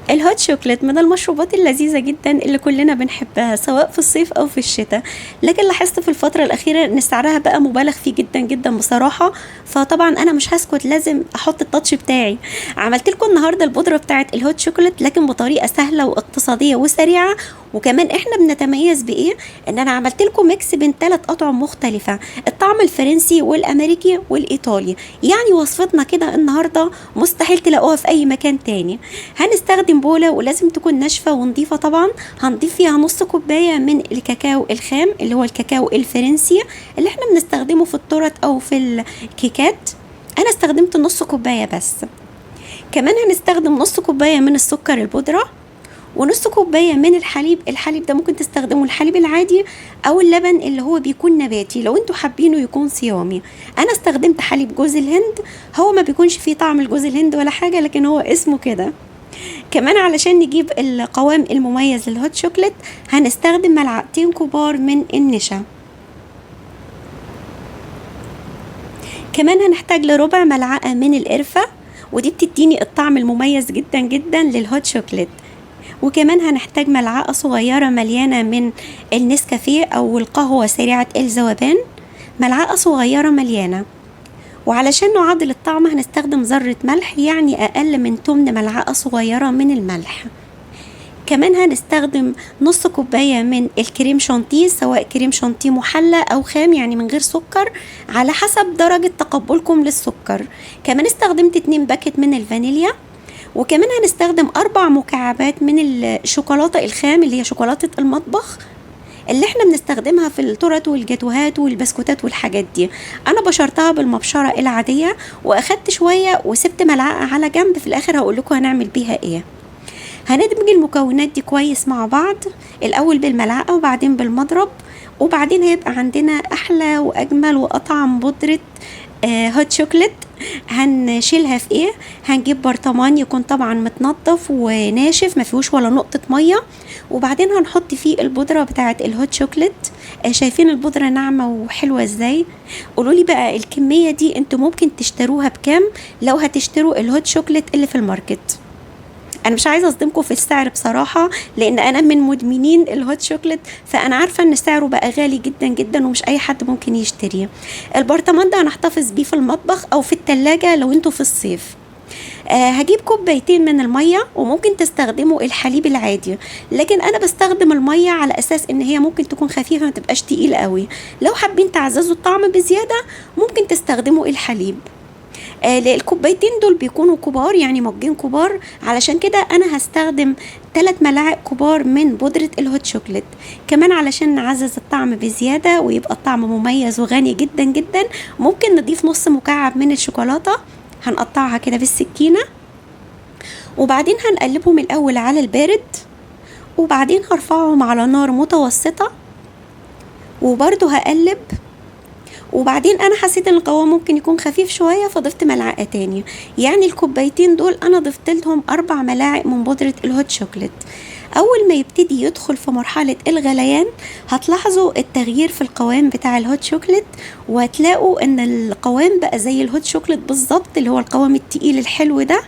الهوت شوكليت من المشروبات اللذيذة جدا اللي كلنا بنحبها سواء في الصيف أو في الشتاء. لكن لاحظت في الفترة الأخيرة إن سعرها بقى مبالغ فيه جدا جدا بصراحة. فطبعا أنا مش هسكت، لازم أحط التاتش بتاعي. عملت لكم النهاردة البودرة بتاعت الهوت شوكليت لكن بطريقة سهلة واقتصادية وسريعة. وكمان احنا بنتميز بايه؟ ان انا عملت لكم ميكس بين 3 اطعم مختلفة، الطعم الفرنسي والامريكي والايطالي. يعني وصفتنا كده النهاردة مستحيل تلاقوها في اي مكان تاني. هنستخدم بولة ولازم تكون ناشفة ونضيفة طبعا. هنضيف فيها نص كوباية من الكاكاو الخام اللي هو الكاكاو الفرنسي اللي احنا بنستخدمه في التورت او في الكيكات. انا استخدمت نص كوباية بس. كمان هنستخدم نص كوباية من السكر البودرة ونص كوباية من الحليب ده ممكن تستخدموا الحليب العادي او اللبن اللي هو بيكون نباتي لو انتوا حابينه يكون صيامي. انا استخدمت حليب جوز الهند، هو ما بيكونش فيه طعم الجوز الهند ولا حاجة لكن هو اسمه كده. كمان علشان نجيب القوام المميز للهوت شوكليت هنستخدم 2 كبار من النشا. كمان هنحتاج لربع ملعقة من القرفة، ودي بتديني الطعم المميز جدا جدا للهوت شوكليت. وكمان هنحتاج ملعقة صغيرة مليانة من النسكافيه أو القهوة سريعة الذوبان، ملعقة صغيرة مليانة. وعلشان نعادل الطعم هنستخدم ذرة ملح، يعني أقل من 8 ملعقة صغيرة من الملح. كمان هنستخدم نص كوباية من الكريم شانتيه، سواء كريم شانتيه محلى أو خام يعني من غير سكر على حسب درجة تقبلكم للسكر. كمان استخدمت 2 باكت من الفانيليا. وكمان هنستخدم 4 مكعبات من الشوكولاتة الخام اللي هي شوكولاتة المطبخ اللي احنا بنستخدمها في التورت والجاتوهات والبسكوتات والحاجات دي. انا بشرتها بالمبشرة العادية واخدت شوية وسبت ملعقة على جنب، في الاخر هقول لكم هنعمل بيها ايه. هندمج المكونات دي كويس مع بعض، الاول بالملعقة وبعدين بالمضرب، وبعدين هيبقى عندنا احلى واجمل واطعم بودرة هوت شوكليت. هنشيلها في ايه؟ هنجيب برطمان يكون طبعا متنضف وناشف ما فيهوش ولا نقطة مية، وبعدين هنحط فيه البودرة بتاعة الهوت شوكليت. شايفين البودرة ناعمة وحلوة ازاي؟ قولولي بقى الكمية دي انتوا ممكن تشتروها بكام لو هتشتروا الهوت شوكليت اللي في الماركت؟ انا مش عايزه اصدمكم في السعر بصراحه، لان انا من مدمنين الهوت شوكليت، فانا عارفه ان سعره بقى غالي جدا جدا ومش اي حد ممكن يشتريه. البرطمان ده هنحتفظ بيه في المطبخ او في التلاجة لو انتوا في الصيف. هجيب كوبايتين من المية، وممكن تستخدموا الحليب العادي لكن انا بستخدم المية على اساس ان هي ممكن تكون خفيفة ما تبقاش تقيلة قوي. لو حابين تعززوا الطعم بزيادة ممكن تستخدموا الحليب. الكوبايتين دول بيكونوا كبار يعني مجين كبار، علشان كده انا هستخدم 3 ملاعق كبار من بودرة الهوت شوكليت. كمان علشان نعزز الطعم بزيادة ويبقى الطعم مميز وغني جدا جدا ممكن نضيف نص مكعب من الشوكولاتة. هنقطعها كده بالسكينة، وبعدين هنقلبهم الاول على البارد، وبعدين هرفعهم على نار متوسطة وبرضو هقلب. وبعدين انا حسيت ان القوام ممكن يكون خفيف شوية فضفت ملعقة تاني، يعني الكوبايتين دول انا ضفت لهم 4 ملاعق من بودرة الهوت شوكليت. اول ما يبتدي يدخل في مرحلة الغليان هتلاحظوا التغيير في القوام بتاع الهوت شوكليت، وهتلاقوا ان القوام بقى زي الهوت شوكليت بالظبط، اللي هو القوام التقيل الحلو ده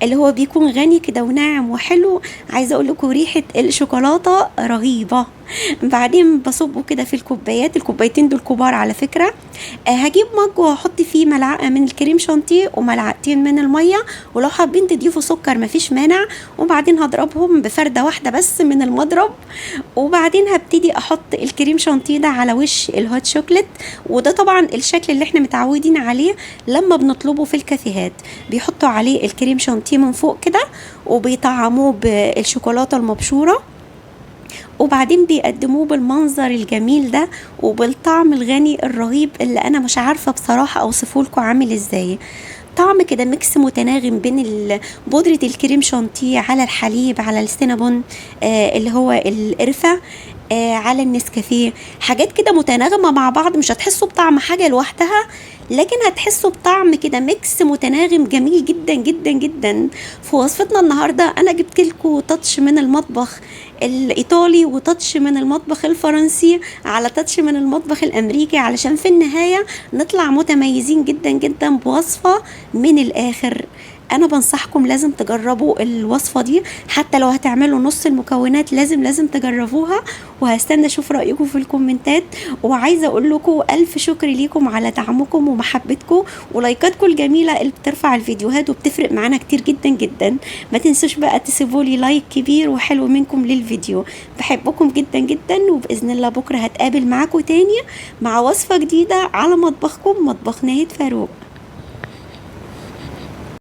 اللي هو بيكون غني كده وناعم وحلو. عايزه اقول لكم ريحه الشوكولاته رهيبه. بعدين بصبه كده في الكوبايات، الكوبايتين دول كبار على فكره. هجيب مج وهحط فيه ملعقه من الكريم شانتيه وملعقتين من الميه، ولو حابين تضيفوا سكر مفيش مانع. وبعدين هضربهم بفرده واحده بس من المضرب، وبعدين هبتدي احط الكريم شانتيه ده على وش الهوت شوكليت. وده طبعا الشكل اللي احنا متعودين عليه لما بنطلبه في الكافيهات، بيحطوا عليه الكريم شانتيه من فوق كده وبيطعموه بالشوكولاته المبشوره، وبعدين بيقدموه بالمنظر الجميل ده وبالطعم الغني الرهيب اللي انا مش عارفه بصراحه اوصفه لكم عامل ازاي. طعم كده ميكس متناغم بين بودرة الكريم شانتيه على الحليب على السينابون اللي هو القرفة على النسكافيه، حاجات كده متناغمة مع بعض. مش هتحسوا بطعم حاجة لوحدها لكن هتحسوا بطعم كده ميكس متناغم جميل جدا جدا جدا. في وصفتنا النهاردة انا جبت لكم تاتش من المطبخ الايطالي وتاتش من المطبخ الفرنسي على تاتش من المطبخ الامريكي، علشان في النهاية نطلع متميزين جدا جدا بوصفة من الاخر انا بنصحكم لازم تجربوا الوصفة دي، حتى لو هتعملوا نص المكونات لازم تجربوها، وهستنى اشوف رأيكم في الكومنتات. وعايزة اقول لكم الف شكر ليكم على دعمكم ومحبتكم ولايكاتكم الجميلة اللي بترفع الفيديوهات وبتفرق معانا كتير جدا جدا. ما تنسوش بقى تسيبوا لي لايك كبير وحلو منكم للفيديو. بحبكم جدا جدا، وبإذن الله بكرة هتقابل معاكم تاني مع وصفة جديدة على مطبخكم، مطبخ ناهد فاروق.